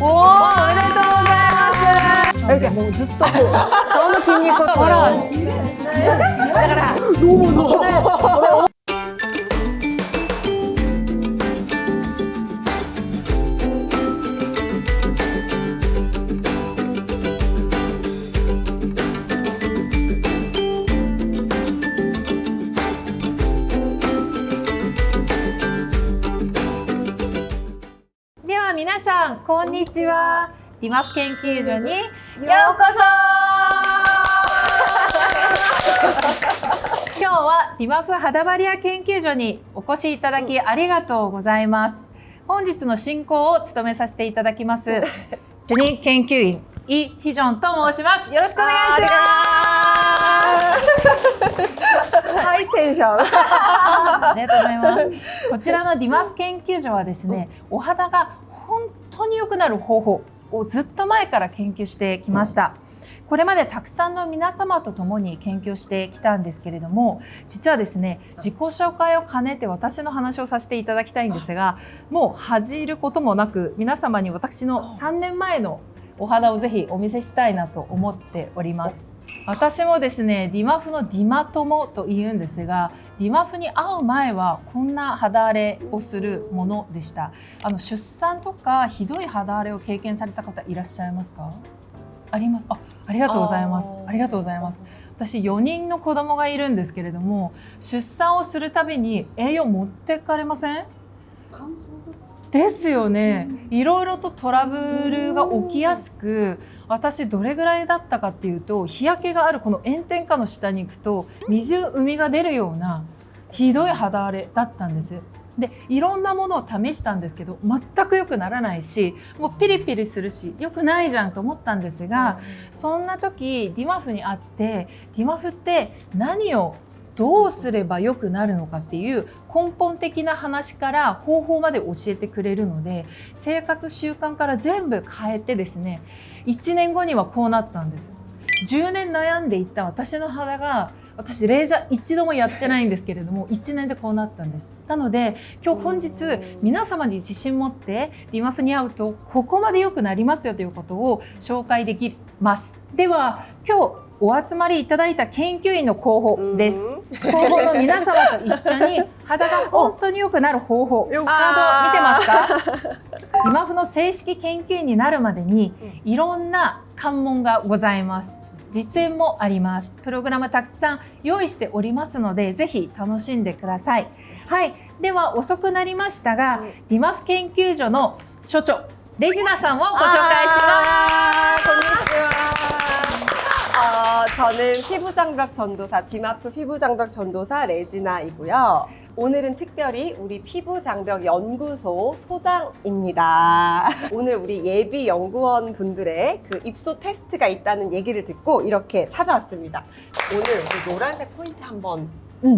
おー、おめでとうございます。もうずっと顔の筋肉をほらだからでは皆さんこんにちは。ディマフ研究所にようこそ。今日はディマフ肌バリア研究所にお越しいただきありがとうございます。本日の進行を務めさせていただきます主任研究員イ・ヒジョンと申します。よろしくお願いします。ハイテンション。ありがとうございます。こちらのディマフ研究所はですね、お肌が本当に良くなる方法をずっと前から研究してきました。これまでたくさんの皆様と共に研究してきたんですけれども、実はですね、自己紹介を兼ねて私の話をさせていただきたいんですが、もう恥じることもなく皆様に私の3年前のお肌をぜひお見せしたいなと思っております。私もですね、ディマフのディマ友と言うんですが、ディマフに会う前はこんな肌荒れをするものでした。出産とかひどい肌荒れを経験された方いらっしゃいますか？あります。ありがとうございます。ありがとうございます。私4人の子供がいるんですけれども、出産をするたびに栄養持ってかれません？ですよね。いろいろとトラブルが起きやすく、私どれぐらいだったかっていうと、日焼けがあるこの炎天下の下に行くと海が出るようなひどい肌荒れだったんです。で、いろんなものを試したんですけど全く良くならないし、もうピリピリするし良くないじゃんと思ったんですが、そんな時ディマフに会って、ディマフって何をどうすれば良くなるのかっていう根本的な話から方法まで教えてくれるので、生活習慣から全部変えてですね、1年後にはこうなったんです。10年悩んでいった私の肌が、私レーザー一度もやってないんですけれども1年でこうなったんです。なので今日本日皆様に自信持ってディマフに会うとここまで良くなりますよということを紹介できます。では今日お集まりいただいた研究員の候補です。候補の皆様と一緒に肌が本当に良くなる方法、カード見てますか？ディマフの正式研究員になるまでにいろんな関門がございます。実演もあります。プログラムたくさん用意しておりますので、ぜひ楽しんでください。はい、では遅くなりましたが、ディマフ研究所の所長レジナさんをご紹介します。こんにちは。저는 피부장벽 전도사 디마프 피부장벽 전도사 레지나이고요. 오늘은 특별히 우리 피부장벽 연구소 소장입니다. 오늘 우리 예비 연구원 분들의 그 입소 테스트가 있다는 얘기를 듣고 이렇게 찾아왔습니다. 오늘 우리 노란색 포인트 한번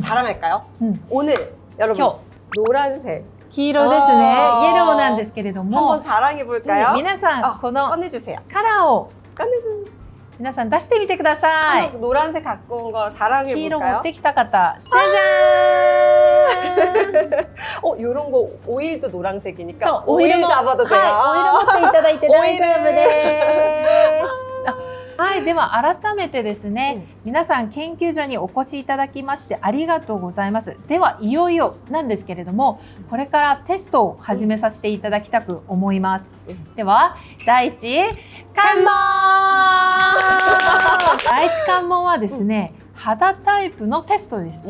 자랑할까요? 오늘 여러분 노란색 黄色ですね。イエローなんですけれども、 한번 자랑해 볼까요? 皆さんこの 꺼내주세요. カラーを 꺼내주세요. 皆さん出してみてください。 한번 노란색 갖고 온 거 자랑해 黄色持っ 볼까요? てきた方、じゃじゃーん。 이런 거 오일도 노란색이니까 そう、 오일 も 잡아도 돼요. はい、オイル持っていただいて大丈夫オイルです。はい、では改めてですね、皆さん研究所にお越しいただきましてありがとうございます。ではいよいよなんですけれども、これからテストを始めさせていただきたく思います。では第一関門第一関門はですね、肌タイプのテストです。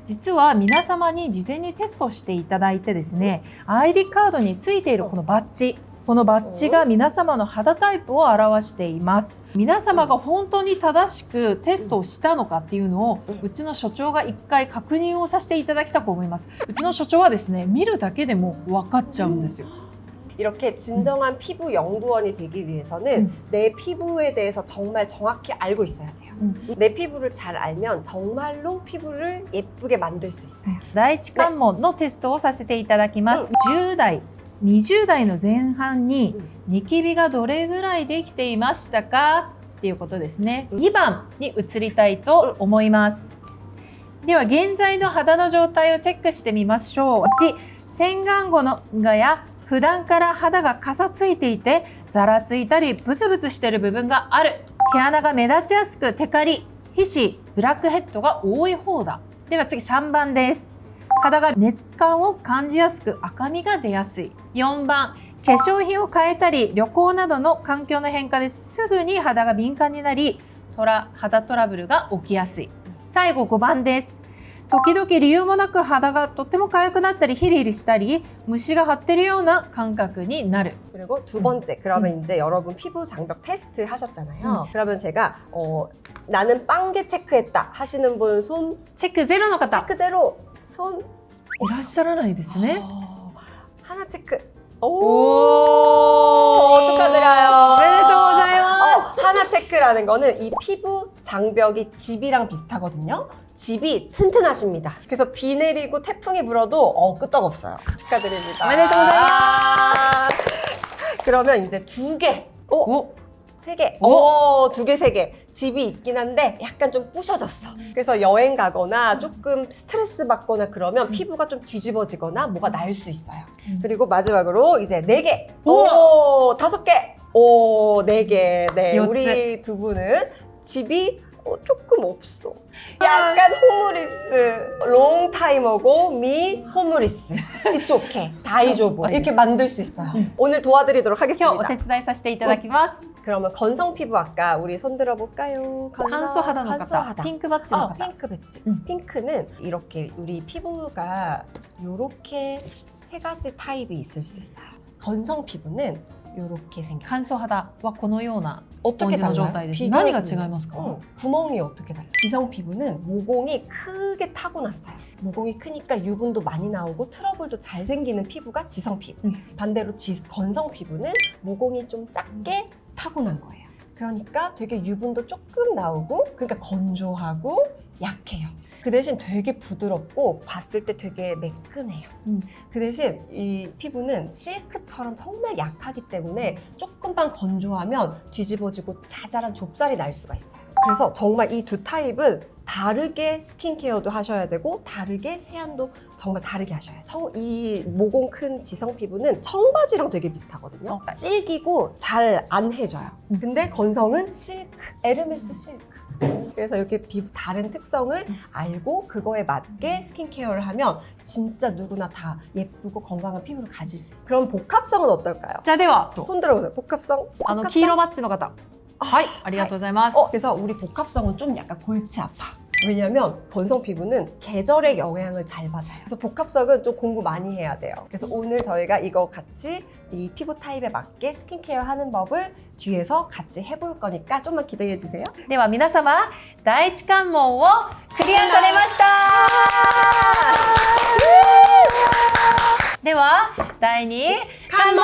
実は皆様に事前にテストしていただいてですね、ID カードについているこのバッジ、このバッジが皆様の肌タイプを表しています。皆様が本当に正しくテストをしたのかっていうのをうちの所長が一回確認をさせていただきたく思います。うちの所長はですね、見るだけでも分かっちゃうんですよ。 이렇게 진정한 피부 연구원이 되기 위해서는 내 피부에 대해서 정말 정확히 알고 있어야 돼요. 내 피부를 잘 알면 정말로 피부를 예쁘게 만들 수 있어요. 第一関門のテストをさせていただきます。10代、20代の前半にニキビがどれぐらいできていましたかっていうことですね。2番に移りたいと思います。では現在の肌の状態をチェックしてみましょう。1、洗顔後のや普段から肌がかさついていてざらついたりブツブツしている部分がある。毛穴が目立ちやすくテカリ、皮脂、ブラックヘッドが多い方だ。では次3番です。肌が熱感を感じやすく赤みが出やすい。4番、化粧品を変えたり旅行などの環境の変化ですぐに肌が敏感になり肌トラブルが起きやすい。最後5番です。時々理由もなく肌がとっても痒くなったりヒリヒリしたり虫が張ってるような感覚になる。 그리고 두 번째, 그러면 이제 여러분 피부 장벽 테스트 하셨잖아요. 그러면 제가 나는 빵개 체크했다 하시는 분 손 チェックゼロの方 체크 제로 손 いらっしゃらないですね。 하나 체크. 오, 축하드려요. おめでとうございます。 하나 체크라는 거는 이 피부 장벽이 집이랑 비슷하거든요. 집이 튼튼하십니다. 그래서 비 내리고 태풍이 불어도 끄떡없어요. 축하드립니다. おめでとうございます。 그러면 이제 2개, お 3개, 오. 2개, 3개 집이 있긴 한데 약간 좀 부셔졌어. 그래서 여행 가거나 조금 스트레스 받거나 그러면 피부가 좀 뒤집어지거나 뭐가 날 수 있어요. 그리고 마지막으로 이제 4개, 오, 5개, 오, 4개. 네, 요츠. 우리 두 분은 집이 조금 없어. 약간 호무리스, 롱타이머고 미 호무리스. It's okay. 다이조브. 이렇게 만들 수 있어요. 오늘 도와드리도록 今日お 하겠습니다. 手伝いさせていただきます。 그러면 건성 피부 아까 우리 손 들어볼까요? 乾燥肌の方、 간소하다. ピンクバッジの方。 핑크 배지. 응. 핑크는 이렇게 우리 피부가 이렇게 3가지 타입이 있을 수 있어요. 건성 피부는 이렇게 생겨요. 乾燥肌はこのような 어떻게 感じの状 달라요? 態です。 비교- 何が違いますか？ 구멍이 어떻게 달라요? 지성 피부는 모공이 크게 타고났어요. 모공이 크니까 유분도 많이 나오고 트러블도 잘 생기는 피부가 지성 피부. 반대로 건성 피부는 모공이 좀 작게 타고난 거예요. 그러니까 되게 유분도 조금 나오고 그러니까 건조하고 약해요. 그 대신 되게 부드럽고 봤을 때 되게 매끈해요. 그 대신 이 피부는 실크처럼 정말 약하기 때문에 조금만 건조하면 뒤집어지고 자잘한 좁쌀이 날 수가 있어요. 그래서 정말 이 두 타입은 다르게 스킨케어도 하셔야 되고 다르게 세안도 정말 다르게 하셔야 해요. 이 모공 큰 지성 피부는 청바지랑 되게 비슷하거든요. 질기고 잘 안 해져요. 근데 건성은 실크, 에르메스 실크. 그래서 이렇게 피부 다른 특성을 알고 그거에 맞게 스킨케어를 하면 진짜 누구나 다 예쁘고 건강한 피부를 가질 수 있어요. 그럼 복합성은 어떨까요? じゃあでは 손 들어보세요. 복합성. 黄色バッジの方。はい、ありがとうございます。 그래서 우리 복합성은 좀 약간 골치 아파. 왜냐면 건성 피부는 계절의 영향을 잘 받아요. 그래서 복합성은 좀 공부 많이 해야 돼요. 그래서 오늘 저희가 이거 같이 이 피부 타입에 맞게 스킨케어 하는 법을 뒤에서 같이 해볼 거니까 좀만 기대해 주세요. では皆様、第一関門をクリアされました。では、第二関門。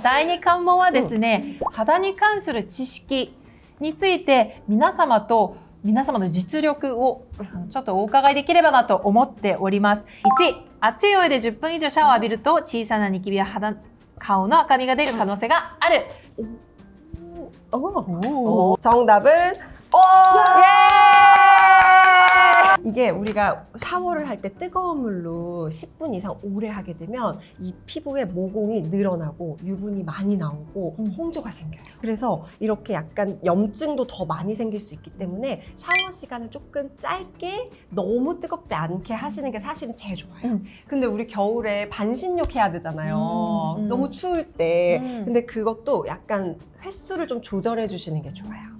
第二関門はですね、肌に関する知識について皆様の実力をちょっとお伺いできればなと思っております。1、熱いお湯で10分以上シャワーを浴びると小さなニキビや顔の赤みが出る可能性がある。 정답은 이게 우리가 샤워를 할 때 뜨거운 물로 10분 이상 오래 하게 되면 이 피부에 모공이 늘어나고 유분이 많이 나오고 홍조가 생겨요. 그래서 이렇게 약간 염증도 더 많이 생길 수 있기 때문에 샤워 시간을 조금 짧게 너무 뜨겁지 않게 하시는 게 사실은 제일 좋아요. 근데 우리 겨울에 반신욕 해야 되잖아요. 너무 추울 때. 근데 그것도 약간 횟수를 좀 조절해 주시는 게 좋아요.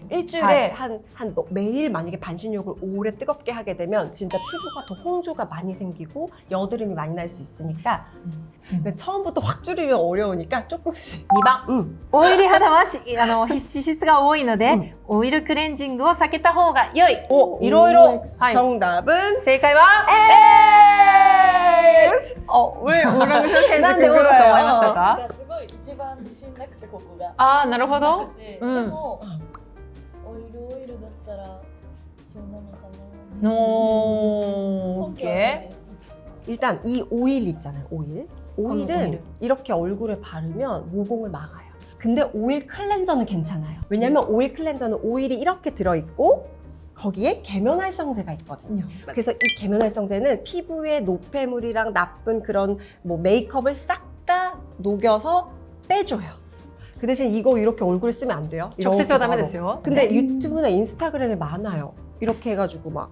일주일에 한 매일 만약에 반신욕을 오래 뜨겁게 하게 되면 진짜 피부가 더 홍조가 많이 생기고 여드름이 많이 날 수 있으니까 근데 처음부터 확 줄이면 어려우니까 조금씩. 2番、オイル肌は脂質が多いので、オイルクレンジングを避けた方が良い。いろいろ。 정답은 正解は 왜 뭐라고 생각했는지 なんでオールと思いましたか？すごい一番自信なくてここが。ああ、なるほど。でうんもオイルだったらそうなのかな。 오, 根拠はない 오케이. です。 일단 이 오일 있잖아요. 오일은 오일. 이렇게 얼굴에 바르면 모공을 막아요. 근데 오일 클렌저는 괜찮아요. 왜냐면 오일 클렌저는 오일이 이렇게 들어있고 거기에 계면활성제가 있거든요. 그래서 이 계면활성제는 피부의 노폐물이랑 나쁜 그런 뭐 메이크업을 싹 다 녹여서 빼줘요. 그 대신 이거 이렇게 얼굴에 쓰면 안 돼요. 이렇게 直接はダメ 바로. ですよ。 근데 유튜브나 인스타그램에 많아요. 이렇게 해가지고 막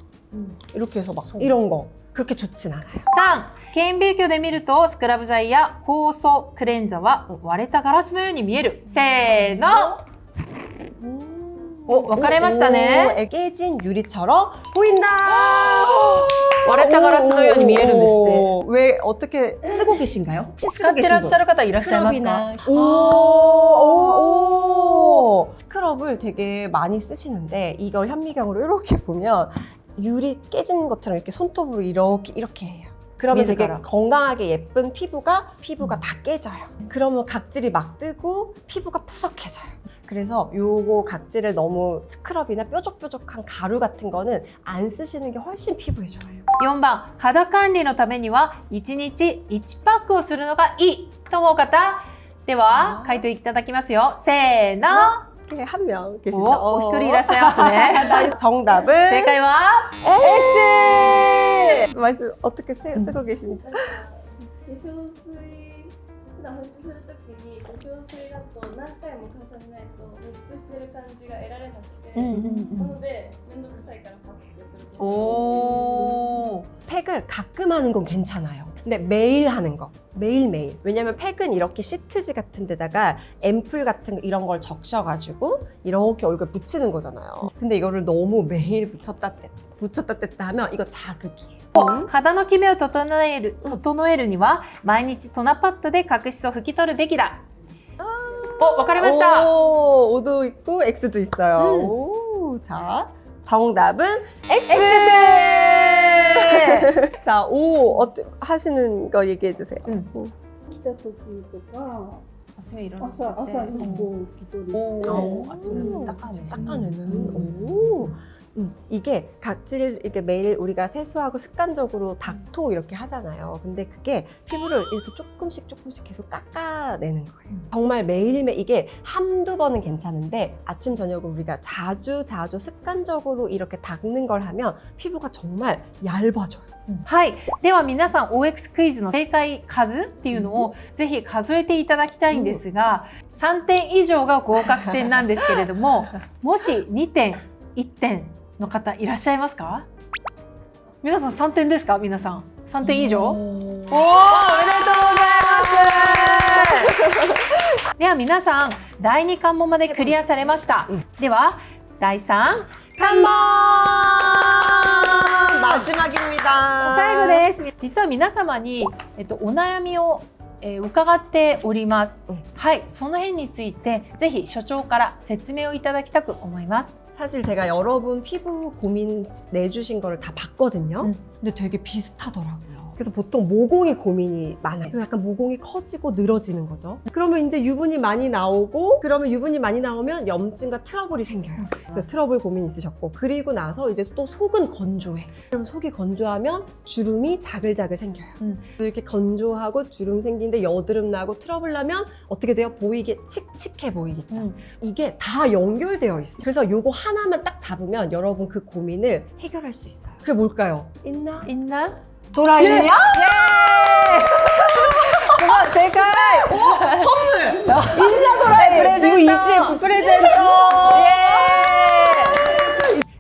이렇게 해서 막 이런 거 그렇게 좋진 않아요. 3、顕微鏡で見るとスクラブ剤や酵素クレンザは割れたガラスのように見える。せーの。お、分かれましたね。 깨진 유리처럼 보인다. 割れたガラスのように見えるんですって。 왜 어떻게 쓰고 계신가요? 혹시 使ってらっしゃる方いらっしゃいますか？ 스크럽을 되게 많이 쓰시는데 이걸 현미경으로 이렇게 보면 유리 깨진 것처럼 이렇게 손톱으로 이렇게 해요. 그러면 되게 미드가라. 건강하게 예쁜 피부가 다 깨져요. 그러면 각질이 막 뜨고 피부가 푸석해져요. 그래서 요거 각질을 너무 스크럽이나 뾰족뾰족한 가루 같은 거는 안 쓰시는 게 훨씬 피부에 좋아요. 4番、肌管理のためには1日1パックをするのがいいと思う方。では、回答いただきますよ。せーの。 이렇게 한 명 계시죠? 오, お一人いらっしゃいますね。 정답은 正解は X! 말씀 어떻게 쓰고 계신지 化粧水普段保湿するときに化粧水だと何回も重ねないと保湿してる感じが得られなくて、なのでめんどくさいからパックするとおー。 팩을 가끔 하는 건 괜찮아요. 근데 매일 하는 거, 매일매일. 왜냐면 팩은 이렇게 시트지 같은 데다가 앰플 같은 거 이런 걸 적셔가지고 이렇게 얼굴에 붙이는 거잖아요. 근데 이거를 너무 매일 붙였다 뗐다 하면 이거 자극이에요. 肌のキメを整えるには毎日トナパッドで角質を拭き取るべきだ。お、分かりました。 오, O도 있고 X도 있어요. 오, 자, 정답은 X! 자, O 하시는 거 얘기해 주세요. 来た時とか 아침에 일어났을朝때. 朝にこう拭き取りして 오, 아침에 닦아내시는. 닦아내는. 오. 이게 각질 이렇게 매일 우리가 세수하고 습관적으로 닥토 이렇게 하잖아요. 근데 그게 피부를 이렇게 조금씩 계속 깎아내는 거예요. 정말 매일매일 이게 한두 번은 괜찮은데 아침 저녁을 우리가 자주 습관적으로 이렇게 닦는 걸 하면 피부가 정말 얇아져요. はい。では皆さん OX クイズの正解数っていうのをぜひ数えていただきたいんですが、3点以上が合格点なんですけれども、もし2点、1点の方いらっしゃいますか？皆さん3点ですか？皆さん3点以上？おー、おめでとうございます。では皆さん第2関門までクリアされました。では第3 3번 마지막입니다. 最後です。実は皆様に、お悩みを、伺っております。はい、その辺についてぜひ所長から説明をいただきたく思います。 사실 제가 여러분 피부 고민 내주신 거를 다 봤거든요. 근데 되게 비슷하더라고요. 그래서 보통 모공이 고민이 많아요. 그래서 약간 모공이 커지고 늘어지는 거죠. 그러면 이제 유분이 많이 나오고, 그러면 유분이 많이 나오면 염증과 트러블이 생겨요. 그 트러블 고민이 있으셨고, 그리고 나서 이제 또 속은 건조해. 그럼 속이 건조하면 주름이 자글자글 생겨요. 이렇게 건조하고 주름 생기는데 여드름 나고 트러블 나면 어떻게 돼요? 보이게 칙칙해 보이겠죠. 이게 다 연결되어 있어요. 그래서 요거 하나만 딱 잡으면 여러분 그 고민을 해결할 수 있어요. 그게 뭘까요? 있나? 있나? 도라이야? 예! すごい正解 인나 도라이! 이거 EGF 프레젠터!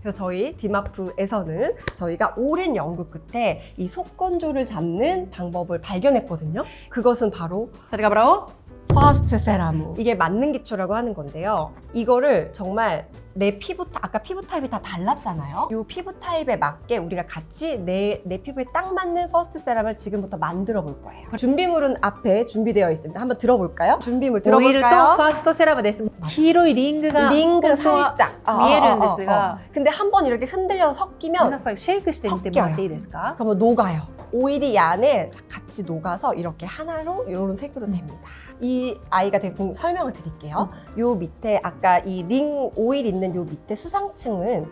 그래서 저희 디마프에서는 저희가 오랜 연구 끝에 이 속건조를 잡는 방법을 발견했거든요. 그것은 바로 それがバラを 퍼스트 세라무. 이게 만능 기초라고 하는 건데요. 이거를 정말 내 피부 아까 피부 타입이 다 달랐잖아요. 이 피부 타입에 맞게 우리가 같이 내 피부에 딱 맞는 퍼스트 세럼을 지금부터 만들어 볼 거예요. 준비물은 앞에 준비되어 있습니다. 한번 들어볼까요? 준비물 オイルとフ 들어볼까요? ァーストセラムです。黄色いリングが 링크 本当は 살짝 見えるんですが、 근데 한번 이렇게 흔들려서 皆 섞이면 さんシェイクしてみてもらっていいですか？ 그러면 녹아요. 오일이 이 안에 같이 녹아서 이렇게 하나로 이런 색으로 됩니다. 이 아이가 되게 설명을 드릴게요. 요 밑에 아까 이 링 오일 있는 요 밑에 수상층은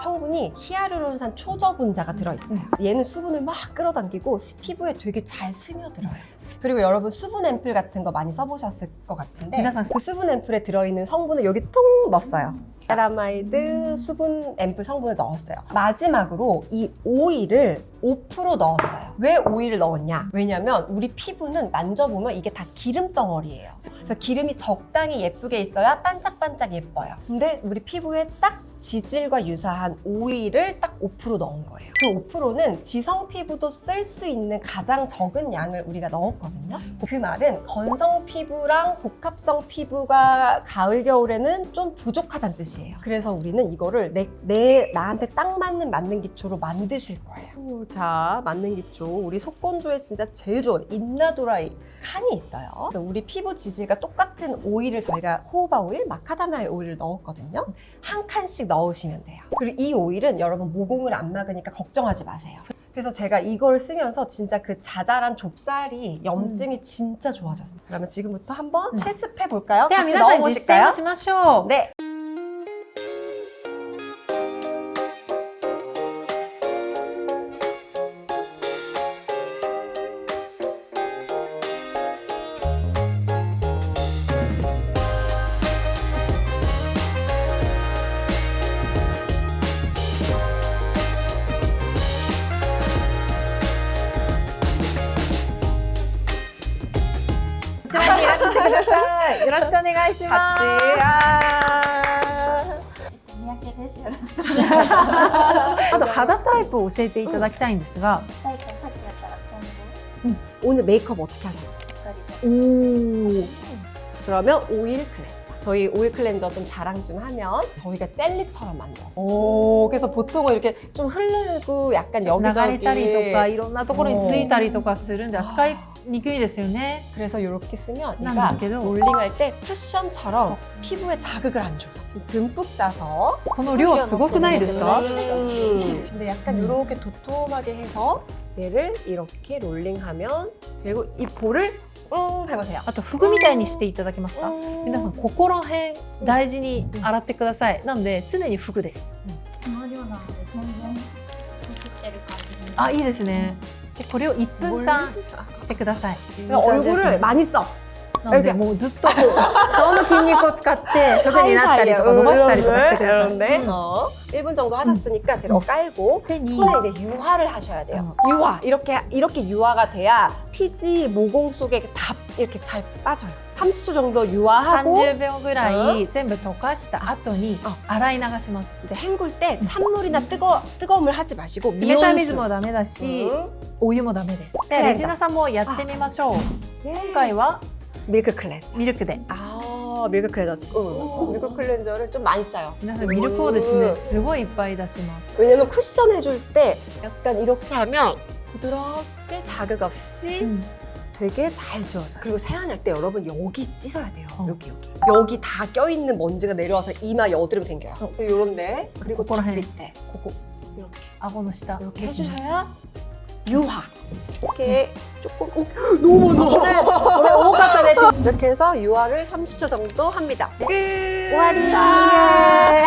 성분이 히아루론산 초저분자가 들어있어요. 얘는 수분을 막 끌어당기고 피부에 되게 잘 스며들어요. 그리고 여러분 수분 앰플 같은 거 많이 써보셨을 것 같은데皆さん 그 수분 앰플에 들어있는 성분을 여기 통 넣었어요. 세라마이드 수분 앰플 성분을 넣었어요. 마지막으로 이 오일을 5% 넣었어요. 왜 오일을 넣었냐? 왜냐면 우리 피부는 만져보면 이게 다 기름 덩어리예요. 그래서 기름이 적당히 예쁘게 있어야 반짝반짝 예뻐요. 근데 우리 피부에 딱 지질과 유사한 오일을 딱 5% 넣은 거예요. 그 5%는 지성 피부도 쓸 수 있는 가장 적은 양을 우리가 넣었거든요. 그 말은 건성 피부랑 복합성 피부가 가을 겨울에는 좀 부족하다는 뜻이에요. 그래서 우리는 이거를 나한테 딱 맞는 기초로 만드실 거예요. 자, 맞는 기초. 우리 속건조에 진짜 제일 좋은 인나도라이 칸이 있어요. 그래서 우리 피부 지질과 똑같은 오일을 저희가 호호바 오일, 마카다미아 오일을 넣었거든요. 한 칸씩 넣으시면 돼요. 그리고 이 오일은 여러분 모공을 안 막으니까 걱정하지 마세요. 그래서 제가 이걸 쓰면서 진짜 그 자잘한 좁쌀이 염증이 진짜 좋아졌어요. 그러면 지금부터 한번 실습해 볼까요? では 같이 皆さん実践 넣어보실까요? をしましょう。 네. 네, よろしくお願いします。 같이. 아. 三宅です。よろしくお願いします。あと肌タイプを教えていただきたいんですが、さっきやったら今後 오늘 메이크업 어떻게 하셨어요? しっかりと 오. 그러면 오일 클렌저. 저희 오일 클렌저 좀 자랑 좀 하면 저희가 젤리처럼 만들었어요. 오, 그래서 보통은 이렇게 좀 흐르고 약간 流れ 여기저기 たりとかいろんなところについたりとかするんで扱いにくいですよね。 그래서 이렇게 쓰면 난 얘가 비슷해도. 롤링할 때 쿠션처럼 피부에 자극을 안 줘요. 좀 듬뿍 짜서 この量すごくないですか？ 근데 약간 이렇게 도톰하게 해서 얘를 이렇게 롤링하면 그리고 이 볼을 해보세요. あとフグみたいにしていただけますか？皆さんここら辺大事に洗ってください。なので常にフグです。この量なので全然こすってる感じ。あ、いいですね。でこれを1分間してください。 그래서 얼굴을 많이 써. なのでもうずっと顔の筋肉を使ってフグになったりとか伸ばしたりとかしてください。 이런데 1분 정도 하셨으니까 제가 깔고 손이 손에 이제 유화를 하셔야 돼요. 유화 이렇게 유화가 돼야 피지 모공 속에 다 이렇게 잘 빠져요. 30초 정도 유화하고 30秒ぐらい全部溶かした後に洗い流します。 이제 헹굴 때 찬물이나 뜨거움을 하지 마시고 冷たい水 미온수. もダメだし、 음. お湯もダメです。で、レジナさんもやってみましょう。 예. 今回は 밀크 클렌저. ミルクで。 아, 밀크 클렌저. 밀크 클렌저를 좀 많이 짜요. 皆さんミルクをですね、すごいいっぱい出します。 왜냐면 쿠션 해줄 때 약간 이렇게 하면 부드럽게 자극 없이 되게 잘 지워져요. 그리고 세안할 때 여러분 여기 찢어야 돼요. 여기 다 껴있는 먼지가 내려와서 이마 여드름 생겨요. 요런데 그리고 턱 그거를 해. 밑에 이렇게 顎の下。 이렇게 해주셔야 유화. 이렇게 조금 너무 これ多かったです。 이렇게 해서 유화를 30초 정도 합니다. 끝. 終わり。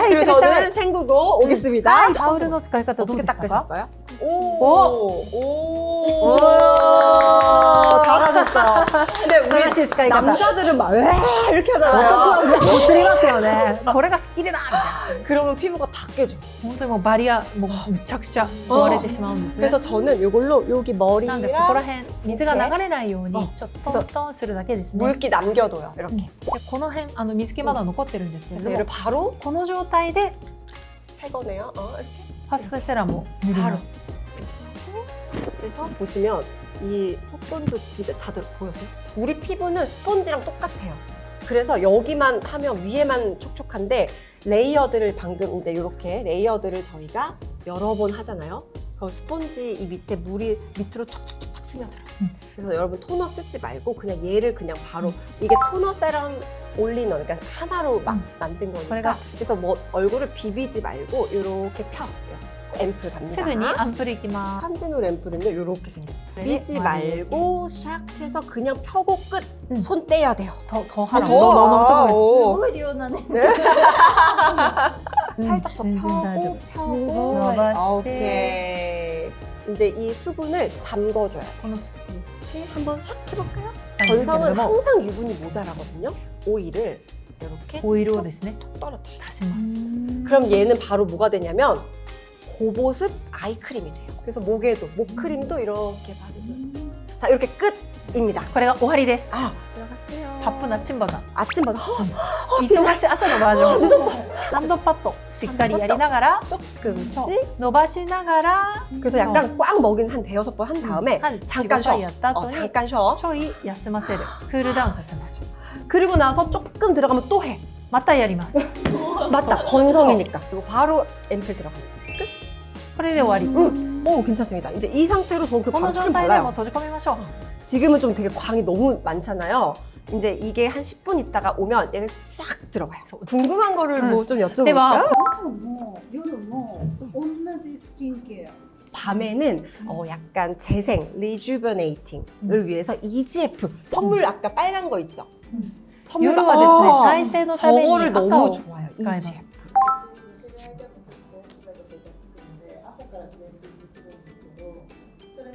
그리고 저는 헹구고 오겠습니다. タオルの使い方どう 어떻게 でしたか？ 닦으셨어요? 오! 오! 잘하셨어요. 근데 正 우리 しい使い方。 남자들은 막 이렇게 あ、 하잖아요. こすりますよね。これがスッキリだみたいな。 그러면 피부가 다 깨져. 本当にもうバリアもうむちゃくちゃ壊れてしまうんですね。 그래서 저는 이걸로 여기 なんでここら 머리랑 辺水が流れないようにあちょっとトントンするだけですね。 물기 남겨둬요. 이렇게. でこの辺水気まだ残ってるんですけれ 그래서 ども 얘를 바로 この状態で 새 거네요. 이렇게. ファストセラムを塗ります。 그래서 보시면 이 속건조 진짜 다들 보였어요? 우리 피부는 스펀지랑 똑같아요. 그래서 여기만 하면 위에만 촉촉한데 레이어드를 방금 이제 이렇게 레이어드를 저희가 여러 번 하잖아요. 그럼 스펀지 이 밑에 물이 밑으로 촉촉촉촉 스며들어요. 그래서 여러분 토너 쓰지 말고 그냥 얘를 그냥 바로 이게 토너 세럼 올리너 그러니까 하나로 막 만든 거니까 그래가- 그래서 뭐 얼굴을 비비지 말고 이렇게 펴. 앰플 갑니다. すぐにアンプルいきます。 칸데노 앰플은요 이렇게 생겼어요. 네, 미지 많이 말고 샥 해서 그냥 펴고 끝. 손 떼야 돼요. 더 하나. 더. 너무 す 오. ごい量だね。 살짝 더 펴고 펴고. 오케이. 이제 이 수분을 잠궈줘요. 이렇게 한번 샥 해볼까요? 건성은 항상 유분이 모자라거든요. 오일을 이렇게 オイルをですね 톡 떨어뜨려요. 足します。 그럼 얘는 바로 뭐가 되냐면 고보습 아이크림이 돼요. 그래서 목에도 목크림도 이렇게 바르고. 자, 이렇게 끝입니다. これが終わりです。 아, 들어갈게요. 바쁜 아침보다 아침마다 忙しい朝のバージョン。 늦었어. ハンドパッドしっかりやりながら 조금씩. 伸ばしながら 그래서 약간 꽉 먹인 한 대여섯 번 한 다음에 半 잠깐 45 쉬어. 回やった後に 잠깐 쉬어. ちょい休ませる。クールダウンさせます。 그리고 나서 조금 들어가면 또 해. またやります。 맞다. 건성이니까. 그리고 바로 앰플 들어갑니다. これで終わり。 오, 괜찮습니다. 이제 이 상태로 저는 그 この 광 状 크림 態でも 발라요. 閉じ込めましょう。 지금은 좀 되게 광이 너무 많잖아요. 이제 이게 한 10분 있다가 오면 얘는 싹 들어가요. 궁금한 거를 뭐 좀 で 여쭤볼까요? は朝も夜も同じスキンケア。 밤에는 약간 재생, 리주버네이팅을 위해서 EGF 선물 아까 빨간 거 있죠? 선물 夜はですね、再生のために 저거를 赤 너무 を 좋아요. 使います。 EGF. 朝からクレンジングするんですけど、それ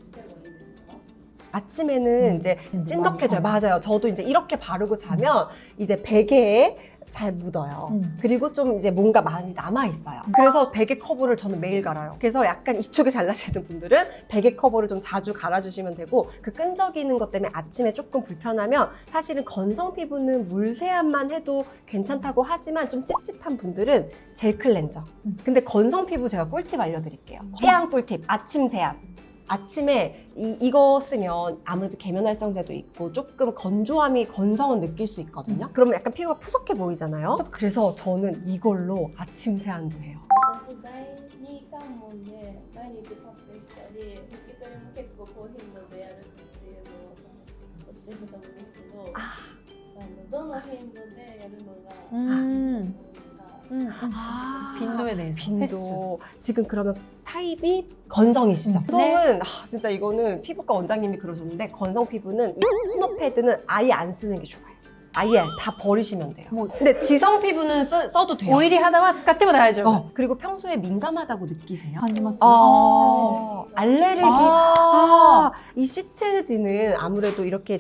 してもいいですか？ 아침에는 이제 찐덕해져요. 맞아요. 저도 이제 이렇게 바르고 자면 이제 베개에 잘 묻어요. 그리고 좀 이제 뭔가 많이 남아있어요. 그래서 베개 커버를 저는 매일 갈아요. 그래서 약간 이쪽에 잘라지는 분들은 베개 커버를 좀 자주 갈아주시면 되고 그 끈적이는 것 때문에 아침에 조금 불편하면 사실은 건성 피부는 물 세안만 해도 괜찮다고 하지만 좀 찝찝한 분들은 젤 클렌저. 근데 건성 피부 제가 꿀팁 알려드릴게요. 세안 꿀팁, 아침 세안. 아침에 이거 쓰면 아무래도 계면활성제도 있고 조금 건조함이 건성은 느낄 수 있거든요. 그러면 약간 피부가 푸석해 보이잖아요. 그래서 저는 이걸로 아침 세안도 해요. 私第2関門で毎日カップしたり拭き取りも結構高頻度でやるっていうのをお伝えしてたんですけど、どの頻度でやるのが빈도에 대해서 빈도. 지금 그러면 타입이 건성이시죠? 건성은 진짜 이거는 피부과 원장님이 그러셨는데 건성 피부는 이 토너 패드는 아예 안 쓰는 게 좋아요. 아예 다 버리시면 돼요. 뭐 근데 지성 피부는 써도 돼요. オイリ肌は使っても大丈夫。 그리고 평소에 민감하다고 느끼세요? 感じます。 알레르기. 아. 이 시트지는 아무래도 이렇게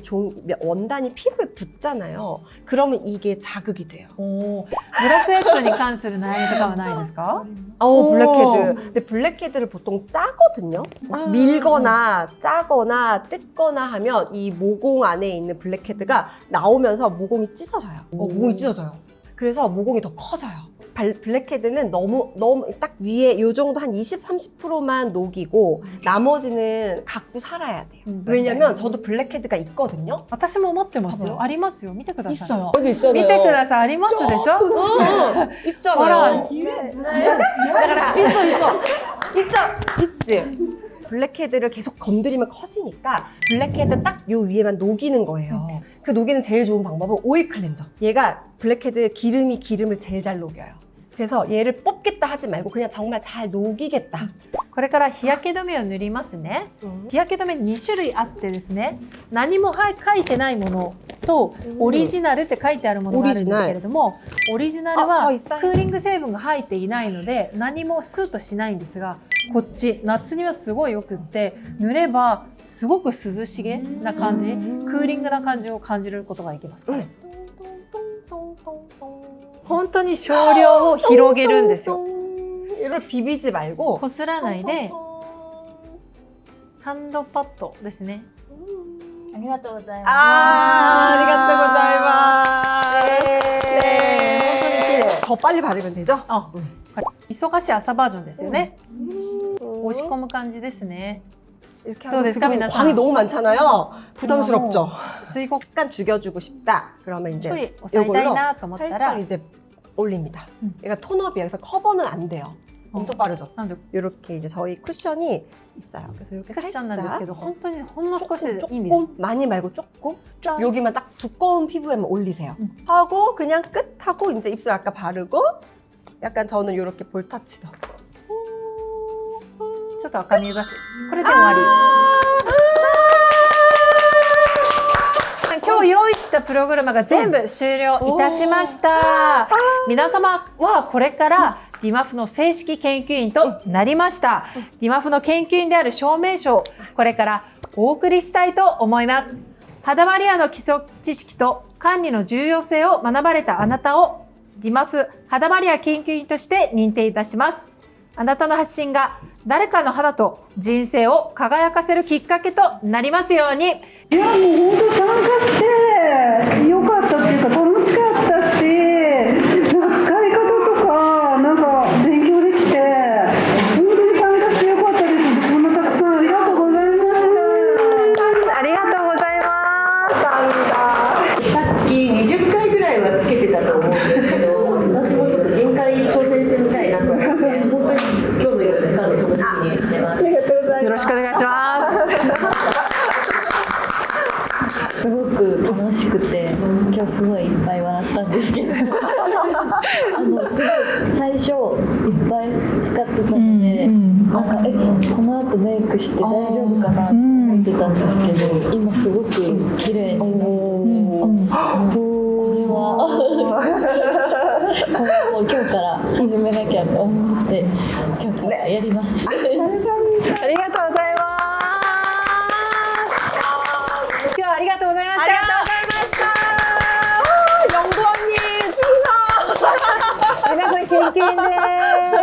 원단이 피부에 붙잖아요. 그러면 이게 자극이 돼요. おーブラックヘッドに関する悩みとかはないですか？ 블랙헤드. 근데 블랙헤드를 보통 짜거든요. 막 밀거나 짜거나 뜯거나 하면 이 모공 안에 있는 블랙헤드가 나오면서 모공이 찢어져요. 모공이 찢어져요. 그래서 모공이 더 커져요. 블랙헤드는 너무 딱 위에 이 정도 한 20-30%만 녹이고 나머지는 갖고 살아야 돼요. 왜냐면 저도 블랙헤드가 있거든요. 私も持ってますよ。 봐봐요. ありますよ。見てください。 있어요. 여기 있잖아요. 見てください。ありますでしょ？ 있잖아요. だから 있지. 블랙헤드를 계속 건드리면 커지니까 블랙헤드 딱 요 위에만 녹이는 거예요. 그 녹이는 제일 좋은 방법은 오일 클렌저. 얘가 블랙헤드 기름을 제일 잘 녹여요. 그래서 얘를 뽑겠다 하지 말고 그냥 정말 잘 녹이겠다. これから日焼け止めを塗りますね。日焼け止め2種類あってですね、何も書いてないものとオリジナルって書いてあるものがあるんですけれども、オリジナルは저 ク 있어요. ーリング成分が入っていないので何もスーッとしないんですが、こっち夏にはすごいよくって塗ればすごく涼しげな感じ、クーリングな感じを感じることができます。これ本当に少量を広げるんですよ。 얘를 비비지 말고 こすらないでハンドパッドですね。ありがとうございます。 아리가또 고자이마스. 네. 더 빨리 바르면 되죠? あ、忙しい朝バージョンですよね。押し込む感じですね。 이렇게 또 하고 됐다, 지금 미나상. 광이 너무 많잖아요. 부담스럽죠? 水墨 약간 죽여주고 싶다. 그러면 ちょ 이제 い抑えたいなと思ったら 살짝 이제 올립니다. 얘가 톤업이야. 그래서 커버는 안 돼요. 엄청 빠르죠? なんで 이렇게 이제 저희 쿠션이 있어요. 그래서 이렇게 クッションなんですけ 살짝 ど本当にほんの少しでいいんです。 조금 많이 말고 조금 여기만 딱 두꺼운 피부에만 올리세요. 응. 하고 그냥 끝 하고 이제 입술 아까 바르고 약간 저는 이렇게 볼터치도 ちょっと赤みを出す。これで終わり。今日用意したプログラムが全部終了いたしました。皆様はこれからディマフの正式研究員となりました。ディマフの研究員である証明書をこれからお送りしたいと思います。肌バリアの基礎知識と管理の重要性を学ばれたあなたをディマフ肌バリア研究員として認定いたします。あなたの発信が誰かの肌と人生を輝かせるきっかけとなりますように。いやもう本当参加してよかったっていうか楽しかったし、なんか使い方とかなんか勉強できて本当に参加してよかったです。こんなたくさんありがとうございました。ありがとうございます。さっき20回ぐらいはつけてたと思うんですけど、私もちょっと限界挑戦してみたいなと思って、本当に今日の夜使うの楽しみにしてます。よろしくお願いします。すごく楽しくて、今日すごいいっぱい笑ったんですけど、すごい最初いっぱい使ってたので、なんかこの後メイクして大丈夫かなと思ってたんですけど、今すごく綺麗になって、これはもう今日から始めなきゃと思って今日からやります。ありがとうございます。今日はありがとうございました。 연구 언니 충성! 皆さん研究員です。